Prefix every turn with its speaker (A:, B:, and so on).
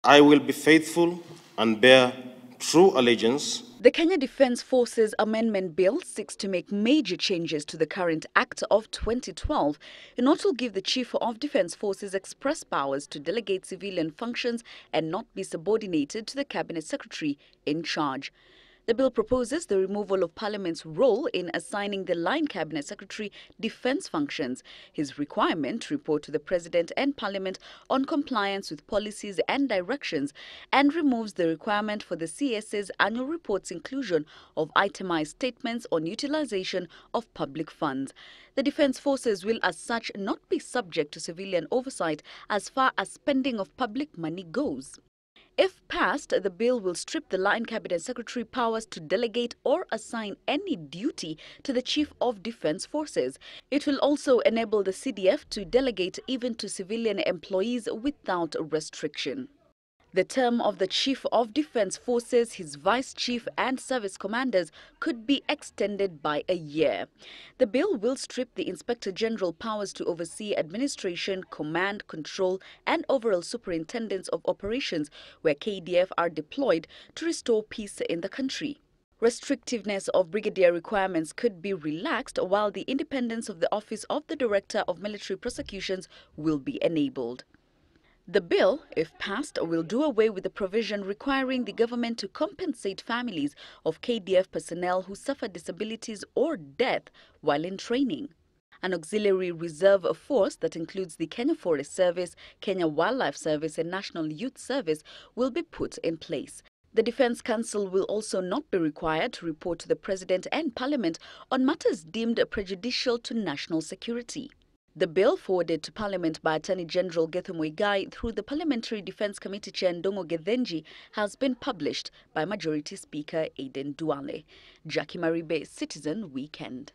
A: I will be faithful and bear true allegiance.
B: The Kenya Defence Forces Amendment Bill seeks to make major changes to the current Act of 2012 in order to give the Chief of Defence Forces express powers to delegate civilian functions and not be subordinated to the Cabinet Secretary in charge. The bill proposes the removal of Parliament's role in assigning the Line Cabinet Secretary defence functions, his requirement to report to the President and Parliament on compliance with policies and directions, and removes the requirement for the CS's annual report's inclusion of itemized statements on utilization of public funds. The Defence Forces will as such not be subject to civilian oversight as far as spending of public money goes. If passed, the bill will strip the Line Cabinet Secretary powers to delegate or assign any duty to the Chief of Defence Forces. It will also enable the CDF to delegate even to civilian employees without restriction. The term of the Chief of Defence Forces, his Vice Chief and service commanders could be extended by a year. The bill will strip the Inspector General powers to oversee administration, command, control and overall superintendence of operations where KDF are deployed to restore peace in the country. Restrictiveness of brigadier requirements could be relaxed while the independence of the Office of the Director of Military Prosecutions will be enabled. The bill, if passed, will do away with the provision requiring the government to compensate families of KDF personnel who suffer disabilities or death while in training. An auxiliary reserve force that includes the Kenya Forest Service, Kenya Wildlife Service and National Youth Service will be put in place. The Defence Council will also not be required to report to the President and Parliament on matters deemed prejudicial to national security. The bill, forwarded to Parliament by Attorney General Gethu Muigai through the Parliamentary Defence Committee Chair Ndongo Gethenji, has been published by Majority Speaker Aden Duale. Jackie Maribe, Citizen Weekend.